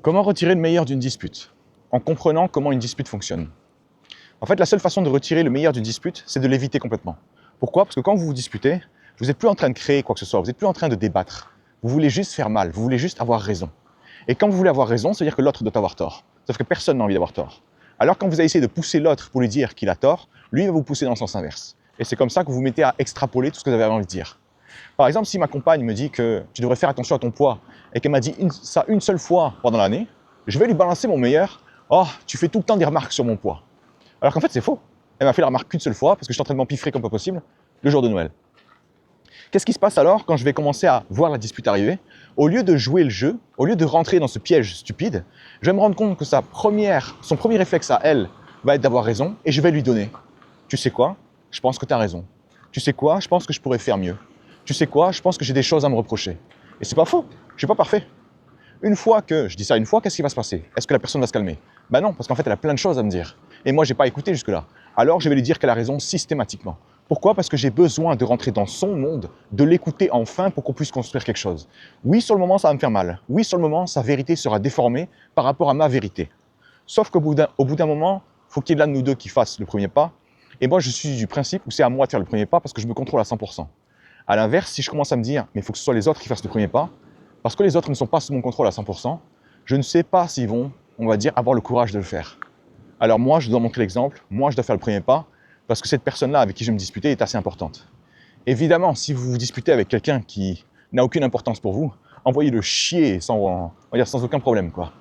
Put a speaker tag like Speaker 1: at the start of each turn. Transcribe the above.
Speaker 1: Comment retirer le meilleur d'une dispute? En comprenant comment une dispute fonctionne. En fait, la seule façon de retirer le meilleur d'une dispute, c'est de l'éviter complètement. Pourquoi? Parce que quand vous vous disputez, vous n'êtes plus en train de créer quoi que ce soit, vous n'êtes plus en train de débattre. Vous voulez juste faire mal, vous voulez juste avoir raison. Et quand vous voulez avoir raison, ça veut dire que l'autre doit avoir tort. Sauf que personne n'a envie d'avoir tort. Alors quand vous allez essayer de pousser l'autre pour lui dire qu'il a tort, lui il va vous pousser dans le sens inverse. Et c'est comme ça que vous vous mettez à extrapoler tout ce que vous avez envie de dire. Par exemple, si ma compagne me dit que tu devrais faire attention à ton poids et qu'elle m'a dit ça une seule fois pendant l'année, je vais lui balancer mon meilleur. Oh, tu fais tout le temps des remarques sur mon poids. Alors qu'en fait, c'est faux. Elle m'a fait la remarque qu'une seule fois parce que je suis en train de m'empiffrer comme pas possible le jour de Noël. Qu'est-ce qui se passe alors quand je vais commencer à voir la dispute arriver? Au lieu de jouer le jeu, au lieu de rentrer dans ce piège stupide, je vais me rendre compte que son premier réflexe à elle va être d'avoir raison et je vais lui donner. Tu sais quoi? Je pense que tu as raison. Tu sais quoi? Je pense que je pourrais faire mieux. Tu sais quoi? Je pense que j'ai des choses à me reprocher. Et c'est pas faux. Je suis pas parfait. Une fois que je dis ça une fois, qu'est-ce qui va se passer? Est-ce que la personne va se calmer? Ben non, parce qu'en fait, elle a plein de choses à me dire. Et moi, j'ai pas écouté jusque-là. Alors, je vais lui dire qu'elle a raison systématiquement. Pourquoi? Parce que j'ai besoin de rentrer dans son monde, de l'écouter enfin pour qu'on puisse construire quelque chose. Oui, sur le moment, ça va me faire mal. Oui, sur le moment, sa vérité sera déformée par rapport à ma vérité. Sauf qu'au bout d'un moment, il faut qu'il y ait l'un de nous deux qui fasse le premier pas. Et moi, je suis du principe où c'est à moi de faire le premier pas parce que je me contrôle à 100%. À l'inverse, si je commence à me dire, mais il faut que ce soit les autres qui fassent le premier pas, parce que les autres ne sont pas sous mon contrôle à 100%, je ne sais pas s'ils vont, on va dire, avoir le courage de le faire. Alors moi, je dois montrer l'exemple, moi, je dois faire le premier pas, parce que cette personne-là avec qui je vais me disputer est assez importante. Évidemment, si vous vous disputez avec quelqu'un qui n'a aucune importance pour vous, envoyez-le chier sans aucun problème, quoi.